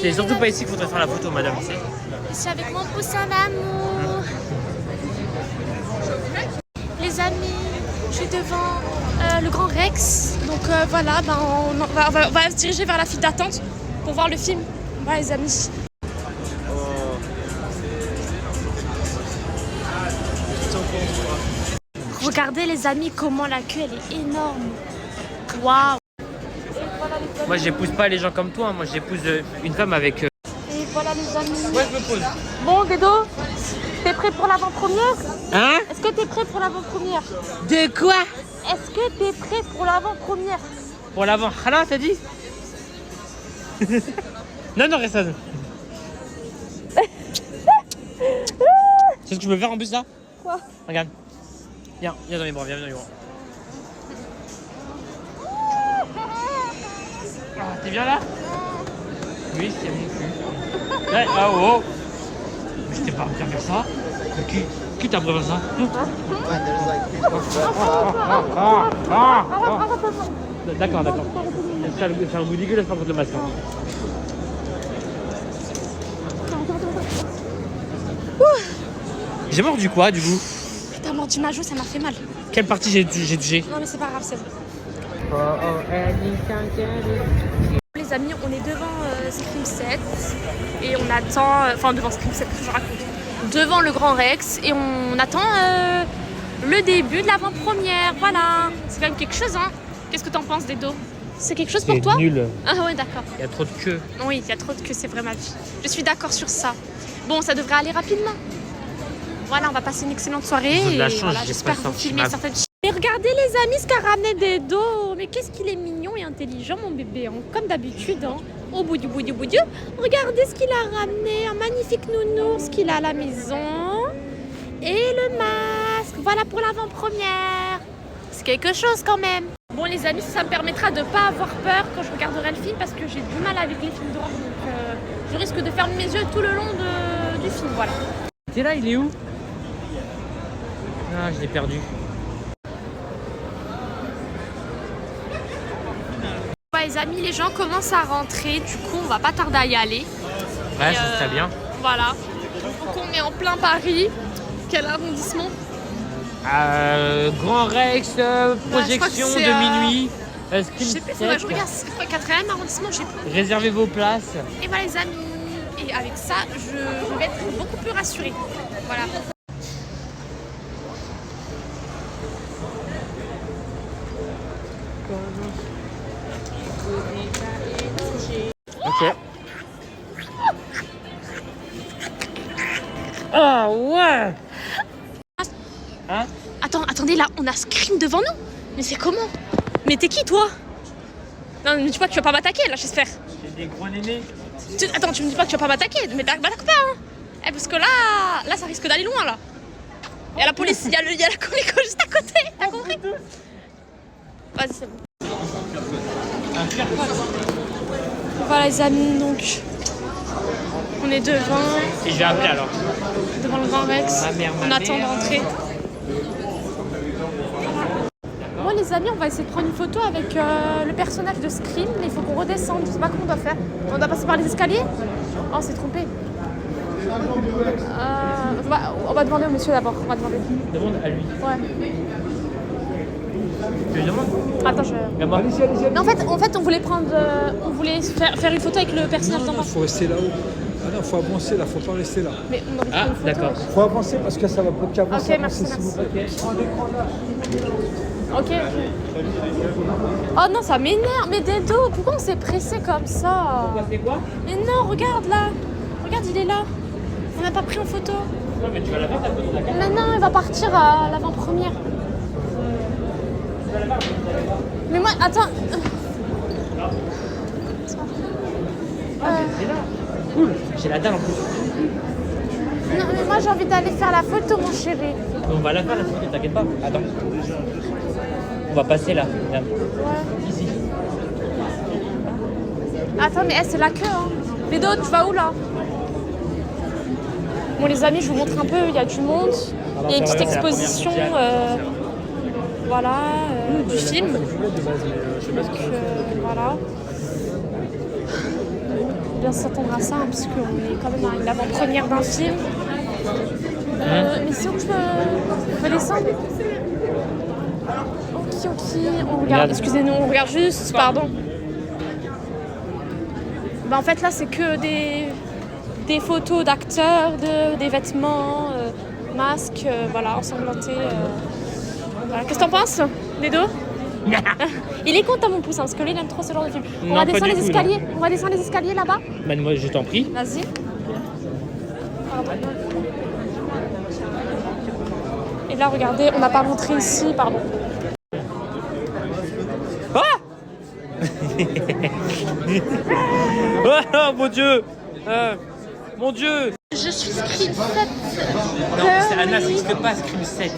C'est surtout pas ici qu'il faudrait faire la photo, madame. Ici avec mon poussin d'amour. Les amis, je suis devant le Grand Rex. Donc voilà, ben, on va se diriger vers la file d'attente pour voir le film. Voilà les amis. Regardez les amis comment la queue elle est énorme. Waouh. Moi j'épouse pas les gens comme toi, moi j'épouse une femme avec... Et voilà les amis. Moi je me pose. Bon Dedo, t'es prêt pour l'avant-première? Hein? Est-ce que t'es prêt pour l'avant-première? De quoi? Est-ce que t'es prêt pour l'avant-première? Pour l'avant, Khala t'as dit? Non, Ressan. C'est ce que je peux faire en plus là? Quoi? Regarde. Viens dans mes bras, viens dans mes bras. Ah, t'es bien là? Oui, c'est mon cul. Ouais, ah oh! Mais je t'ai pas faire ça. Qui t'a préparé ça? D'accord. C'est un goût dégueulasse par contre le masque. J'ai mordu quoi du coup? T'as mordu ma joue, ça m'a fait mal. Quelle partie j'ai touché? Non mais c'est pas grave, c'est bon. Les amis, on est devant Scream 7 et on attend, enfin devant Scream 7, je raconte, devant le Grand Rex et on attend le début de l'avant-première, voilà. C'est quand même quelque chose, hein. Qu'est-ce que t'en penses, Dedo? C'est quelque chose pour toi? C'est nul. Ah ouais, d'accord. Il y a trop de queue. Oui, il y a trop de queue, c'est vrai ma vie. Je suis d'accord sur ça. Bon, ça devrait aller rapidement. Voilà, on va passer une excellente soirée. J'ai de la et chance, voilà, j'ai j'espère pas que vous sorti filmez ma... certaines choses. Et regardez les amis, ce qu'a ramené Dedo. Mais qu'est-ce qu'il est mignon et intelligent, mon bébé, hein. Comme d'habitude, hein. Au bout du. Regardez ce qu'il a ramené. Un magnifique nounours qu'il a à la maison. Et le masque. Voilà pour l'avant-première. C'est quelque chose quand même. Bon les amis, ça me permettra de ne pas avoir peur quand je regarderai le film parce que j'ai du mal avec les films d'horreur. Donc je risque de fermer mes yeux tout le long du film, voilà. T'es là, il est où? Ah, je l'ai perdu. Ouais, les amis, les gens commencent à rentrer, du coup on va pas tarder à y aller. Ouais, Et, ça serait bien. Voilà. Donc on est en plein Paris. Quel arrondissement? Grand Rex, projection c'est, de minuit. Je sais plus, faudrait que je regarde, c'est quoi, 4e arrondissement, je sais plus. Réservez vos places. Et voilà les amis. Et avec ça, je vais être beaucoup plus rassurée. Voilà. Ok. Ah ouais. Hein? Attendez, là, on a Scream devant nous. Mais c'est comment? Mais t'es qui, toi? Non, mais tu vois que tu vas pas m'attaquer, là, j'espère. J'ai des gros nénés. Attends, tu me dis pas que tu vas pas m'attaquer, mais m'attaque pas, hein. Eh, parce que là, ça risque d'aller loin, là. Il y a la police, il y a la Comico juste à côté, t'as compris? Vas-y, c'est bon. Voilà, les amis, donc... On est devant... Et je vais appeler alors. Devant le Grand Rex. On attend d'entrer. Bon les amis, on va essayer de prendre une photo avec le personnage de Scream, mais il faut qu'on redescende, je sais pas comment on doit faire. On doit passer par les escaliers? Oh, on s'est trompé. On va demander au monsieur d'abord, on va demander. Demande à lui. Ouais. Tu lui demandes? Attends, je... Regarde-moi. Mais en fait, on voulait prendre... on voulait faire une photo avec le personnage d'enfant. Non, faut rester là-haut. Ah non, faut avancer là, faut pas rester là. Mais on aurait fait une photo. D'accord. Faut avancer parce que ça va pas qu'avancer. Ok, merci. S'il vous plaît. Ok. Oh non, ça m'énerve. Mais Dedo, pourquoi on s'est pressé comme ça? C'est quoi? Mais non, regarde là. Regarde, il est là. On n'a pas pris en photo. Non, mais tu vas la faire ta photo, d'accord? Maintenant, il va partir à l'avant-première. Mais moi, attends. C'est là. Cool. J'ai la dalle en plus. Non, mais moi, j'ai envie d'aller faire la photo, mon chéri. On va la faire la photo, t'inquiète pas. Attends. On va passer là. Regarde. Ouais. Ici. Attends, mais c'est la queue, hein. Dedo, tu vas où là? Bon, les amis, je vous montre un peu. Il y a du monde. Il y a une petite exposition. Voilà, du film. Donc, voilà. faut bien s'attendre à ça, hein, parce qu'on est quand même à l'avant-première d'un film. Mais si on peut descendre. Ok, on regarde. Excusez-nous, on regarde juste, pardon. Bah, en fait, là, c'est que des photos d'acteurs, des vêtements, masques, voilà, ensanglantés. Voilà. Qu'est-ce que t'en penses, Dedo? Il est content, mon poussin, parce que lui, il aime trop ce genre de film. On va descendre les escaliers. On va descendre les escaliers là-bas. Bah, moi, je t'en prie. Vas-y. Pardon. Et là, regardez, on n'a pas montré ici, pardon. Oh mon Dieu, mon Dieu. Je suis Scream 7. Non, c'est Anna, ça n'existe pas Scream 7.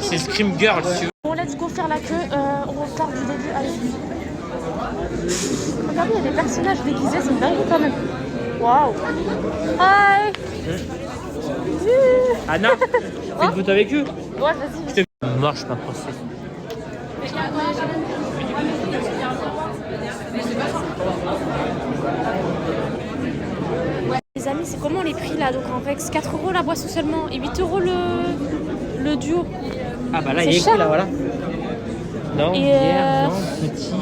C'est Scream Girl, si tu veux. Bon, let's go faire la queue. On repart du début. Allez. Regardez, il y a des personnages déguisés, c'est une dinguerie quand même. Waouh. Hi. Anna, fais une photo avec eux. Ouais, vas-y. Marche, ma princesse. Les amis, c'est comment les prix là? Donc en Rex, 4 € la boisson seulement et 8 € le duo. Ah bah là, C'est il est cher, cool, là, voilà. Non, Et hier, non, petit,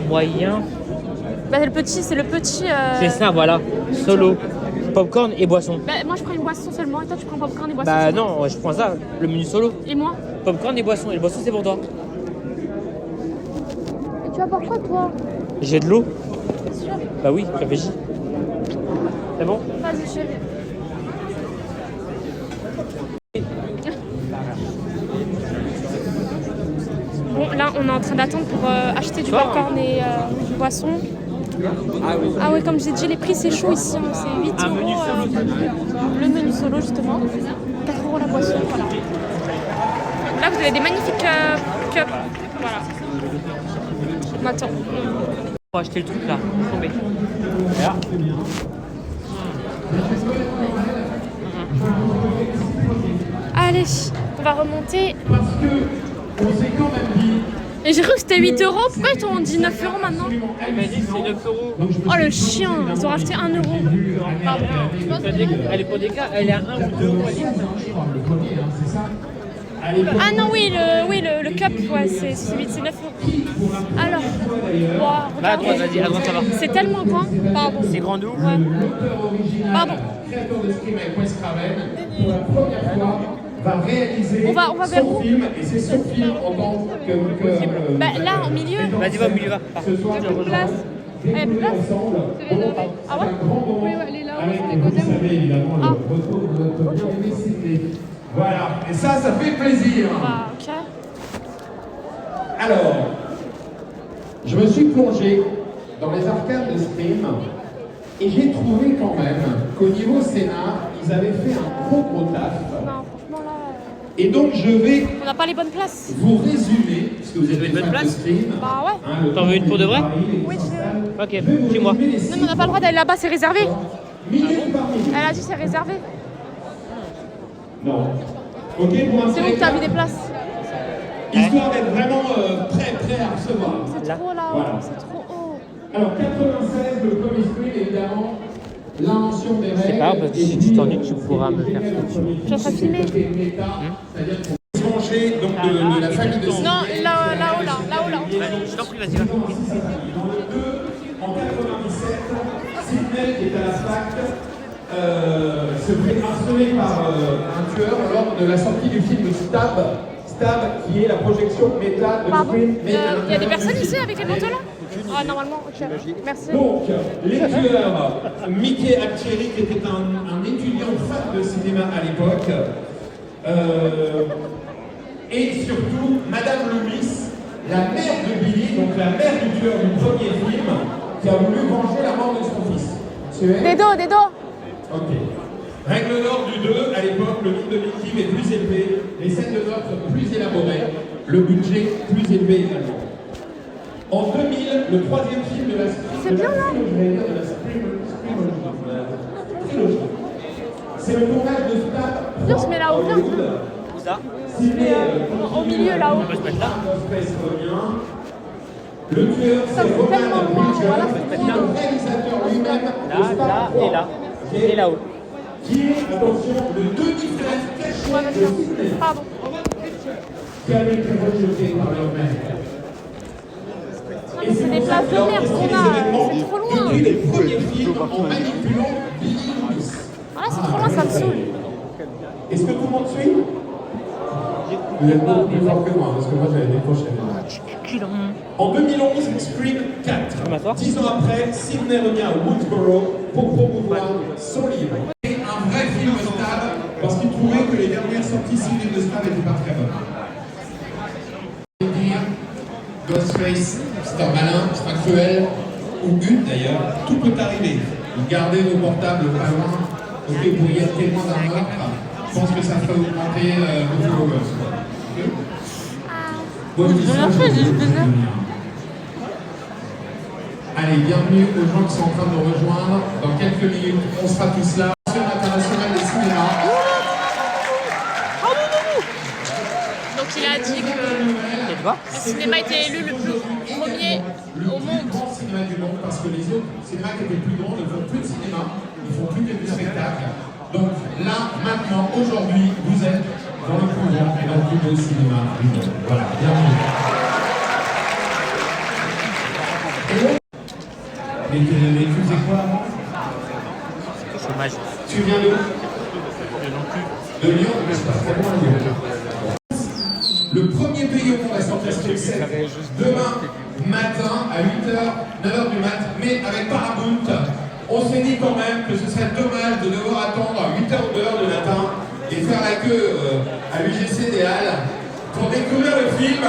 moyen. Bah, c'est le petit. C'est ça, voilà. Solo, popcorn et boisson. Bah, moi je prends une boisson seulement et toi tu prends popcorn et boisson. Bah seulement. non, je prends ça, le menu solo. Et moi? Popcorn et boisson. Et le boisson, c'est pour toi. Et tu vas boire quoi toi? J'ai de l'eau. C'est sûr? Bah oui, réfléchis. C'est bon? Vas-y chérie. Bon là on est en train d'attendre pour acheter du popcorn et du boisson. Ah oui, comme j'ai dit, les prix c'est chaud ici, hein. C'est 8 Un menu €. Le menu solo justement. 4 € la boisson, voilà. Là vous avez des magnifiques cups. Voilà. On attend. On va acheter le truc là, tomber. Voilà. Allez, on va remonter. Et j'ai cru que c'était 8 €. Pourquoi ils t'ont dit 9 € maintenant? Il m'a dit que c'est 9 €. Oh le chien, ils ont rajouté 1 €. Pardon. Elle est pour des cas, elle est à 1 ou 2 €. Ah non, oui, le cup, ouais, c'est 9 €. Alors, wow, Là, à droite, vas-y, à droite, ça va. c'est tellement grand. Pardon. C'est grand de ouf. Ouais. Pardon. Va réaliser On va vers son où? film et c'est son film en tant que Bah là, au milieu. Vas-y, va au milieu, va. ce soir Il y a plus de place. Il y a plus de place. ensemble. Ah ouais? Oui, elle est là. Avec, vous savez évidemment Ah. le retour de notre bien-aimé Sidney. Voilà, et ça fait plaisir. Ah, ok. Alors, je me suis plongé dans les arcanes de Scream et j'ai trouvé quand même qu'au niveau scénar, ils avaient fait un gros taf. Non, franchement là, Et donc je vais on n'a pas les bonnes places. vous résumer, parce que vous êtes une bonne fan de place Scream. Bah ouais. Hein, le T'en veux une pour de vrai? Oui, tu veux. Ok, suis-moi. Non, mais on n'a pas le droit d'aller là-bas, c'est réservé. Minute par minute. Elle a dit c'est réservé. Non. Ok, pour un C'est où que t'as vu des places? histoire d'être vraiment prêt à recevoir. C'est trop là-haut, Voilà. c'est trop haut. Alors 96, le premier Scream, évidemment, l'invention des règles. C'est pas grave, parce que si tu t'ennuies, tu pourras me faire ce que tu veux. Tu es en train de filmer? C'est-à-dire qu'on se manger donc de la famille de Non, là-haut, là. Je t'en prie, vas-y, va. Dans le 2, en 97, Sidney, qui est à la fac, se fait harceler par un tueur lors de la sortie du film Stab. Stab, qui est la projection méta de Pardon. Scream. Il y a des personnes ici avec les manteaux là? Ah, normalement, ok. Merci. Donc, les tueurs, Mickey Actieri, qui était un étudiant fan de cinéma à l'époque, et surtout Madame Loomis, la mère de Billy, donc la mère du tueur du premier film, qui a voulu venger la mort de son fils. Suivez? Des dos. Ok. Règle d'or du 2, à l'époque, le nombre de victimes est plus élevé, les scènes de meurtre plus élaborées, le budget plus élevé également. En 2000, le troisième film de la C'est bien, là. C'est le tournage de Stab. Viens, on se met là-haut, viens. Où ça? Au milieu là-haut. On peut se mettre là. Le tueur, Ça, c'est c'est Roman tellement loin. Bridger, Voilà, c'est qui est loin. le réalisateur lui-même de Star Là, Wars, et là. Et là-haut. qui est, attention, le demi-frère caché Ouais, de d'accord. Sidney, Pardon. qui avait été rejeté par leur mère. Non, mais c'est des places de merde qu'on a. C'est trop loin. Depuis les premiers films en manipulant Billy Loomis. Voilà, c'est trop loin, ça me saoule. Est-ce que tout le monde suit? Vous êtes beaucoup plus fort que moi, parce que moi j'avais décroché. En 2011, Scream 4. 10 ans après, Sidney revient à Woodsboro pour promouvoir son livre. C'est un vrai film Stab, parce qu'il trouvait que les dernières sorties cinéma de Stab n'étaient pas très bonnes. Ghostface, c'est un malin, c'est un cruel, ou une d'ailleurs, tout peut arriver. Gardez vos portables pas loin, ok, pour y être témoin d'un meurtre, je pense que ça ferait augmenter vos followers. Allez, bienvenue aux gens qui sont en train de nous rejoindre. Dans quelques minutes, on sera tous là. International des cinémas. Donc il a dit que le cinéma était élu le plus premier au monde. Le cinéma du monde, parce que les autres cinémas qui étaient plus grands ne font plus de cinéma, ils font plus que du spectacle. Donc là, maintenant, aujourd'hui, vous êtes dans le plus grand et dans le plus beau cinéma du monde. Voilà, bienvenue. Mais tu faisais quoi avant? Chômage. Tu viens d'où? De Lyon, mais c'est pas très loin, Lyon. Le premier pays au monde à sortir Scream 7 demain matin à 8h, 9h du mat, mais avec Paramount, on s'est dit quand même que ce serait dommage de devoir attendre 8h ou 2h du matin et faire la queue à l'UGC des Halles pour découvrir le film,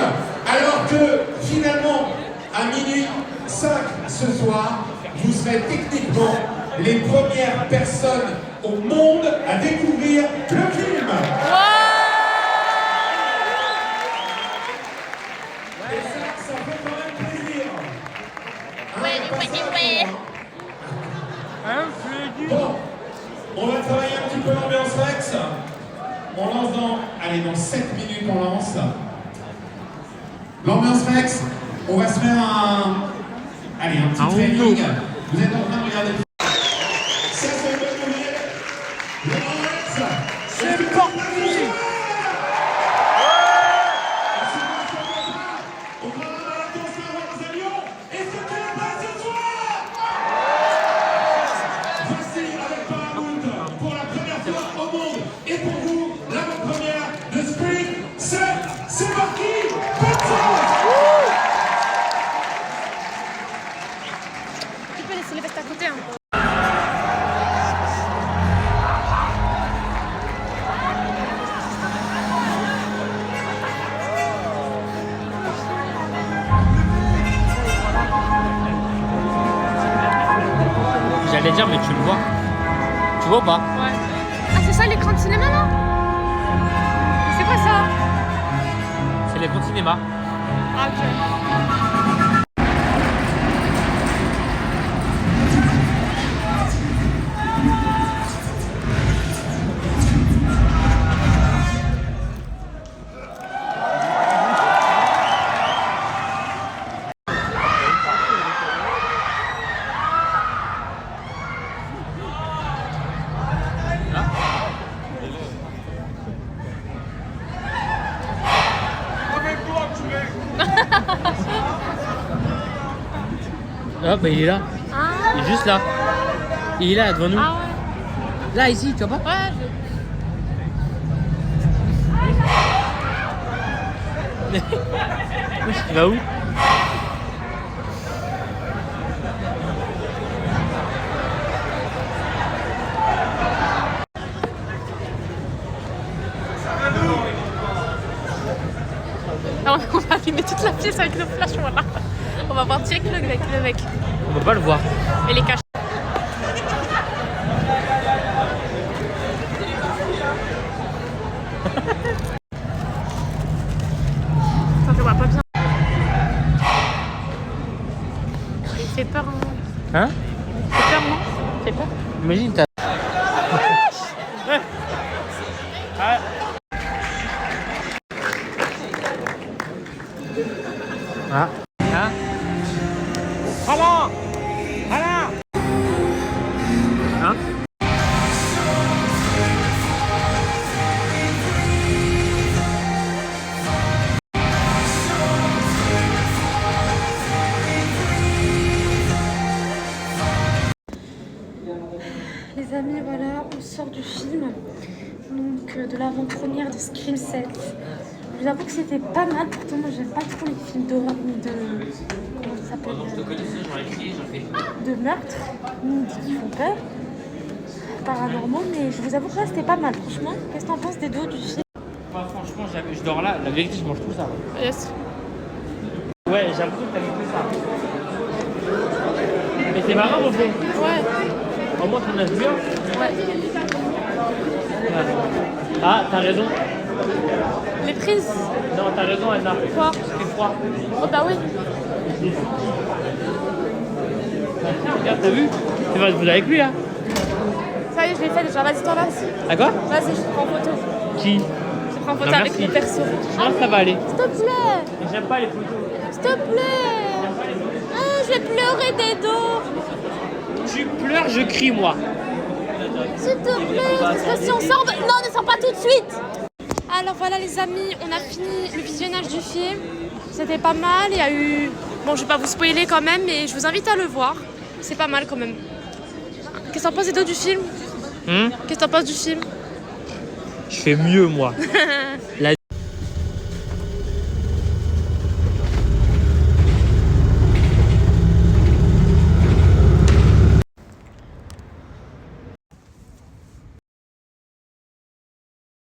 alors que finalement, à minuit 5 ce soir, vous serez techniquement les premières personnes au monde à découvrir le film. Ça fait quand même plaisir. Bon, on va travailler un petit peu l'ambiance Rex. On lance dans 7 minutes on lance. L'ambiance Rex, on va se faire un petit training. Vous êtes en train de regarder. Ça c'est une bonne nouvelle. L'ambiance Rex, c'est parti. On va dans la danse de Rex à Lyon. Et ce qui est pas ce soir. Voici avec Paramount pour la première fois au monde et pour vous l'avant-première de Scream 7. C'est parti. Tu peux laisser les vestes à côté. Hein. J'allais dire, mais tu le vois. Tu vois ou pas? Ouais. Ah, c'est ça l'écran de cinéma là? C'est quoi ça? C'est l'écran de cinéma. Ah, ok. Ah bah il est là. Ah, Il est juste là. Il est là devant nous. ah Là ici, tu vois pas? ouais. Ouais, Tu vas où? on va allumer toute la pièce avec nos flashs, voilà. On va voir direct le mec. On peut pas le voir. Et les caches. Attends, je vois pas bien. Il fait peur, hein? Hein? Il fait peur, non? Il fait peur? Imagine t'as... Ah. Ah. Donc de l'avant-première de Scream 7. Je vous avoue que c'était pas mal, pourtant moi j'aime pas trop les films d'horreur ni de... Comment ça s'appelle de meurtre, ni qui font peur. Paranormaux, mais je vous avoue que là c'était pas mal. Franchement, qu'est-ce que t'en penses des dos du film? Moi, franchement, je dors là. La vérité, je mange tout ça. Yes. Ouais, j'ai l'impression que t'as mis tout ça. Mais c'est marrant, au fond. Ouais. Au moins, t'en as vu un. Ouais. Ah, t'as raison. Les prises. Non, t'as raison, Anna. Quoi? C'était froid. Oh bah oui. Regarde, t'as vu? C'est vrai, vous avec lui, là. Ça y est, je l'ai fait déjà. Vas-y, t'en lasse. À quoi? Vas-y, je te prends en photo. Qui? Je te prends en photo Non, avec merci. mon perso. Non, ça va aller. S'il te plaît. J'aime pas les photos. S'il te plaît. Ah, je vais pleurer des dos. Tu pleures, je crie, moi. S'il te plaît. Parce que si on sort... Non, ne sors pas tout de suite. Alors voilà les amis, on a fini le visionnage du film. C'était pas mal, il y a eu... Bon, je vais pas vous spoiler quand même, mais je vous invite à le voir. C'est pas mal quand même. Qu'est-ce que t'en penses des dos du film? Qu'est-ce que t'en penses du film? Je fais mieux, moi. La